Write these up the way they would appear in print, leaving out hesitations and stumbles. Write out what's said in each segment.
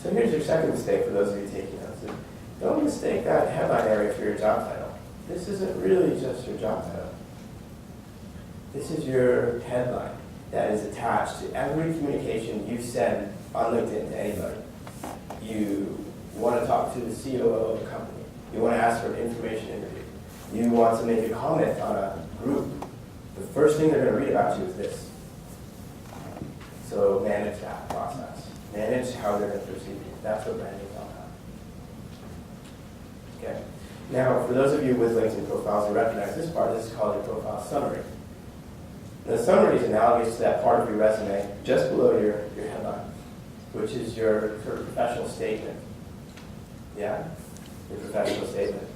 So here's your second mistake for those of you taking notes. Don't mistake that headline area for your job title. This isn't really just your job title. This is your headline that is attached to every communication you send on LinkedIn to anybody. You want to talk to the COO of a company. You want to ask for an information interview. You want to make a comment on a group. The first thing they're going to read about you is this. So manage that process. Manage how they're going to perceive you. That's what branding is all about. Okay. Now, for those of you with LinkedIn profiles who recognize this part, this is called your profile summary. The summary is analogous to that part of your resume just below your headline, which is your sort of professional statement. Yeah? Your professional statement.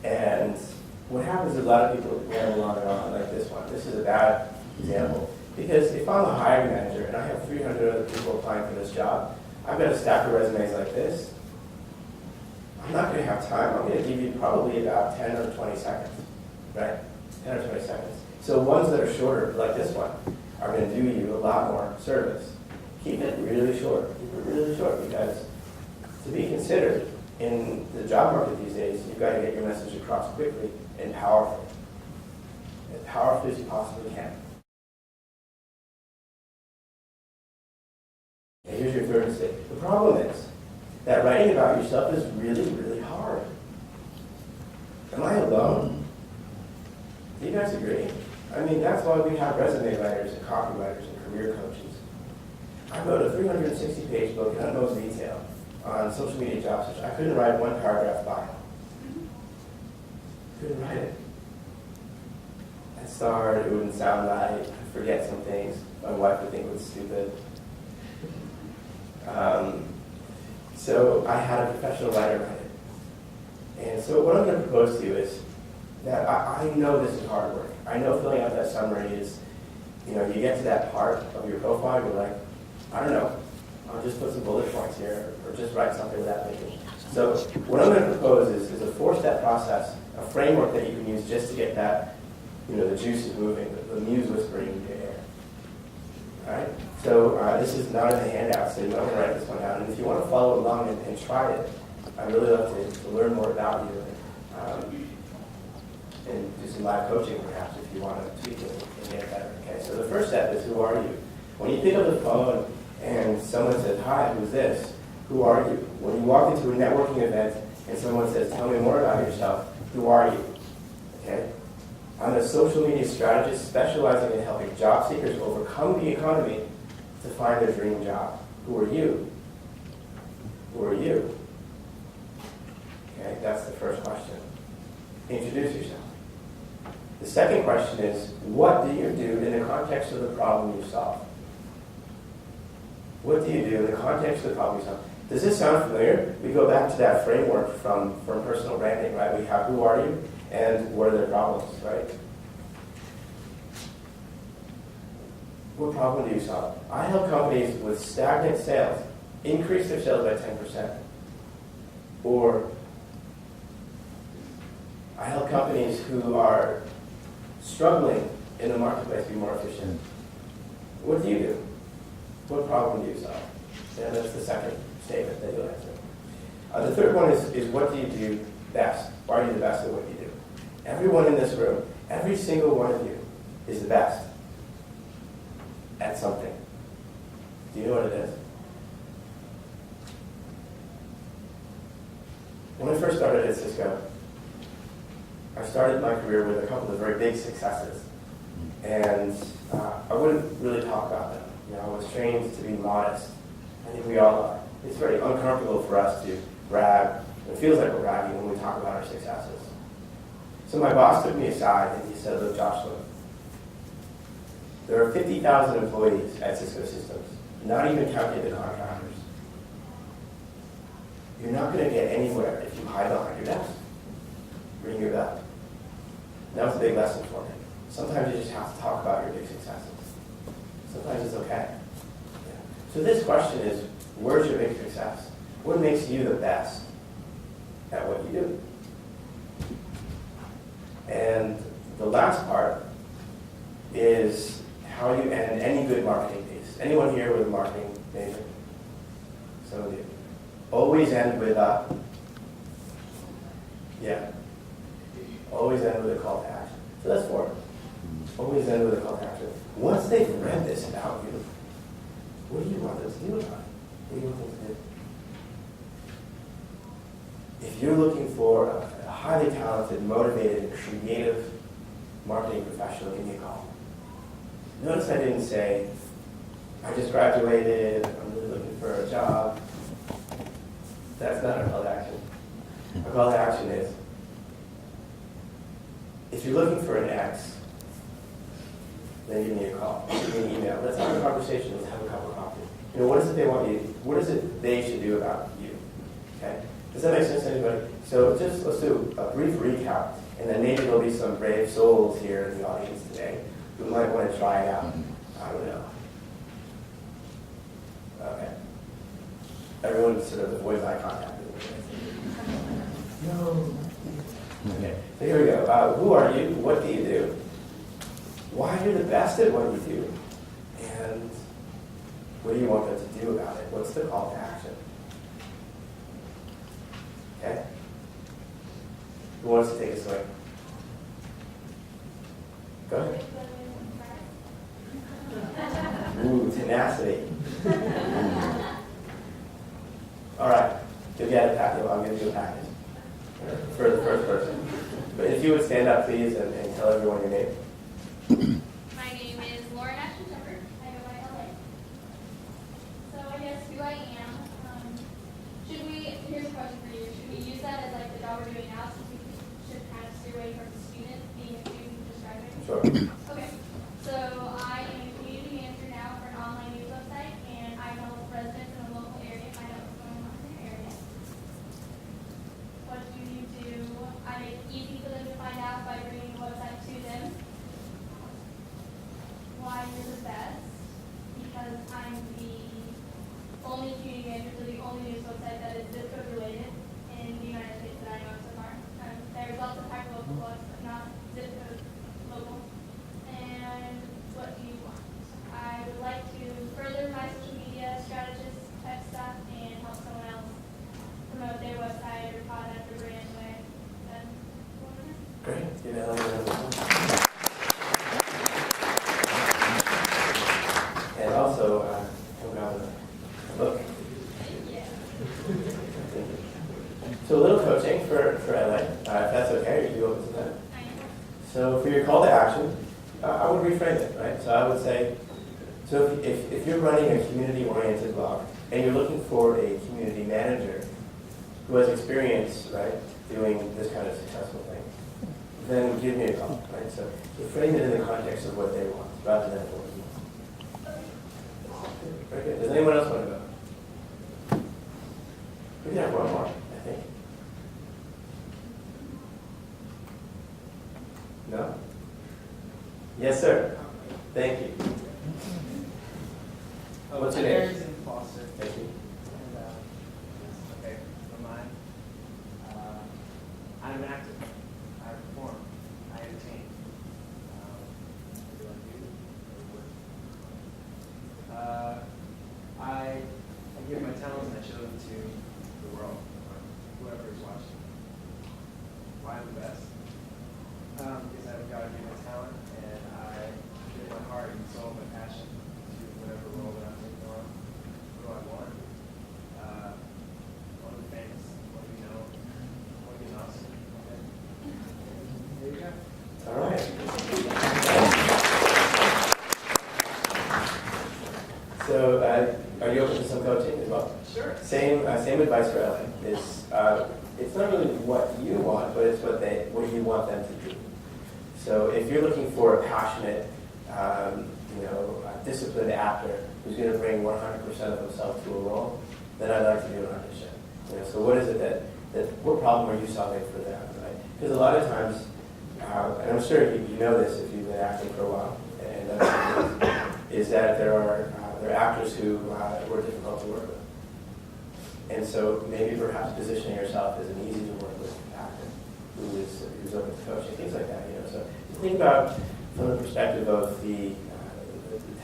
And what happens is a lot of people ramble on and on like this one. This is a bad example. Because if I'm a hiring manager and I have 300 other people applying for this job, I've got a stack of resumes like this. I'm not going to have time. I'm going to give you probably about 10 or 20 seconds, right? 10 or 20 seconds. So ones that are shorter, like this one, are going to do you a lot more service. Keep it really short. Keep it really short because to be considered in the job market these days, you've got to get your message across quickly and powerfully. As powerfully as you possibly can. And here's your third mistake. The problem is that writing about yourself is really, really hard. Am I alone? Do you guys agree? I mean, that's why we have resume writers and copywriters and career coaches. I wrote a 360-page book in utmost detail on social media job search. I couldn't write one paragraph bio. Couldn't write it. I'd start, it wouldn't sound right, I'd forget some things. My wife would think it was stupid. So I had a professional writer write it. And so what I'm going to propose to you is that I know this is hard work. I know filling out that summary is, you get to that part of your profile, you're like, I don't know, I'll just put some bullet points here, or just write something without thinking. So what I'm going to propose is a 4-step process, a framework that you can use just to get that, the juices moving, the muse whispering in your ear. All right? So this is not in the handout, so you might want to write this one down. And if you want to follow along and try it, I'd really love to learn more about you and do some live coaching perhaps if you want to tweak it and get better. Okay, so the first step is who are you? When you pick up the phone and someone says, hi, who's this? Who are you? When you walk into a networking event and someone says, tell me more about yourself, who are you? Okay? I'm a social media strategist specializing in helping job seekers overcome the economy to find their dream job. Who are you? Who are you? Okay, that's the first question. Introduce yourself. The second question is, what do you do in the context of the problem you solve? What do you do in the context of the problem you solve? Does this sound familiar? We go back to that framework from personal branding, right? We have who are you and what are their problems, right? What problem do you solve? I help companies with stagnant sales increase their sales by 10%. Or I help companies who are struggling in the marketplace be more efficient. What do you do? What problem do you solve? Yeah, that's the second statement that you'll answer. The third one is what do you do best? Why are you the best at what you do? Everyone in this room, every single one of you is the best at something. Do you know what it is? When I first started at Cisco, I started my career with a couple of very big successes. And I wouldn't really talk about them. I was trained to be modest. I think we all are. It's very uncomfortable for us to brag. It feels like we're bragging when we talk about our successes. So my boss took me aside and he said, look, Joshua, there are 50,000 employees at Cisco Systems, not even counting the contractors. You're not going to get anywhere if you hide behind your desk. Ring your bell. That was a big lesson for me. Sometimes you just have to talk about your big successes. Sometimes it's okay. Yeah. So this question is, where's your big success? What makes you the best at what you do? And the last part is how you end any good marketing piece. Anyone here with a marketing major? Some of you. Always end with a, yeah. Always end with a call to action. So that's 4. Always end with a call to action. Once they've read this about you, what do you want them to do about it? What do you want them to do? If you're looking for a highly talented, motivated, creative marketing professional, give me a call. Notice I didn't say, I just graduated, I'm really looking for a job. That's not our call to action. Our call to action is, if you're looking for an X, then give me a call, give me an email. Let's have a conversation, let's have a cup of coffee. What is it they want you, what is it they should do about you? Okay? Does that make sense to anybody? So just let's do a brief recap, and then maybe there'll be some brave souls here in the audience today who might want to try it out. I don't know. Okay. Everyone sort of avoids eye contact. No. Okay, so here we go. Who are you? What do you do? Why you're the best at what you do? And what do you want them to do about it? What's the call to action? Okay? Who wants to take us away? Go ahead. Ooh, tenacity. All right, you'll get a package. I'll give you a package for the first person. But if you would stand up, please, and tell everyone your name. My name is Lauren Ashton Shepard. I go by LA. So I guess who I am. Here's a question for you. Should we use that as like the job we're doing now, since we should kind of steer away from student being a student describing? Sure. Okay. So I am a community manager now for an online news website, and I help residents in the local area find out what's going on in their area. What do you do? I make it easy for them to find out by bringing the website to them. Why you're the best? Because I'm the only community manager for the only news website that is zip code related in the United States that I know of so far. There's lots of hyper local blogs, but not zip code local. And what do you want? I would like to further my social media strategist type stuff and help someone else promote their website or product or brand way. Then Great. Give it a And also, come down the look. yeah. So a little coaching for LA, if that's okay. Are you open to that? I am. So for your call to action, I would reframe it, right? So I would say, so if you're running a community-oriented blog and you're looking for a community manager who has experience, right, doing this kind of successful thing, then give me a call, right? So you frame it in the context of what they want rather than what you want. Very good. Does anyone else want to go? We can have one more, I think. No? Yes, sir. Thank you. What's your name? Harrison Foster. Thank you. And, okay, for mine, I'm an actor. I perform. I entertain. What do I do? I give my talents and I show them to the world, or whoever is watching. Why I'm the best? Because I've got to give my talent and I give my heart and soul, my passion to whatever role that I'm taking on. What do I want? I want to be famous. I want to be known. I want to be an awesome. Okay. There you go. All right. So, are you open to some coaching as well? Sure. Same advice for Ellen. It's not really what you want, but it's what you want them to do. So, if you're looking for a passionate, disciplined actor who's going to bring 100% of himself to a role, then I'd like to do an audition. So, what is it what problem are you solving for them, right? Because a lot of times, and I'm sure you know this if you've been acting for a while, and is that there are actors who were difficult to work with. And so maybe perhaps positioning yourself as an easy to work with actor who's open to coaching, things like that. So think about from the perspective of the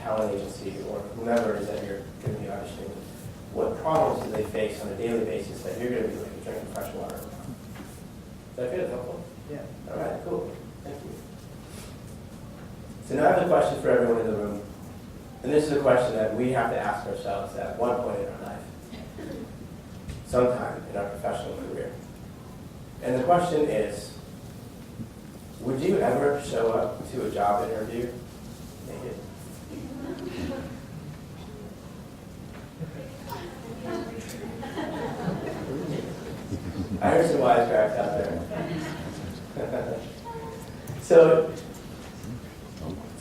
talent agency or whomever it is that you're going to be auditioning with. what problems do they face on a daily basis that you're going to be like drinking fresh water? Is that good? Helpful? Yeah. All right, cool. Thank you. So now I have a question for everyone in the room. And this is a question that we have to ask ourselves at one point in our life, sometime in our professional career. And the question is, would you ever show up to a job interview naked? I heard some wise cracks out there. So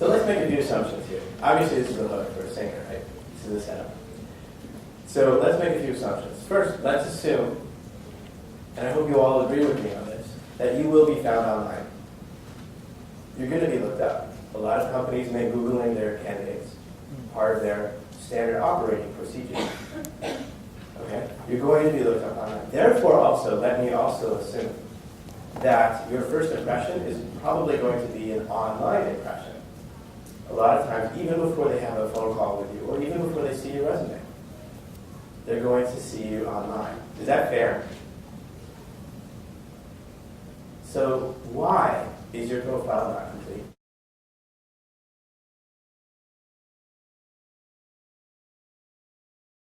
let's make a few assumptions here. Obviously, this is a look for a singer, right? This is the setup. So let's make a few assumptions. First, let's assume, and I hope you all agree with me on this, that you will be found online. You're going to be looked up. A lot of companies make Googling their candidates part of their standard operating procedure. Okay? You're going to be looked up online. Therefore, also, let me also assume that your first impression is probably going to be an online impression. A lot of times, even before they have a phone call with you, or even before they see your resume, they're going to see you online. Is that fair? So why is your profile not complete?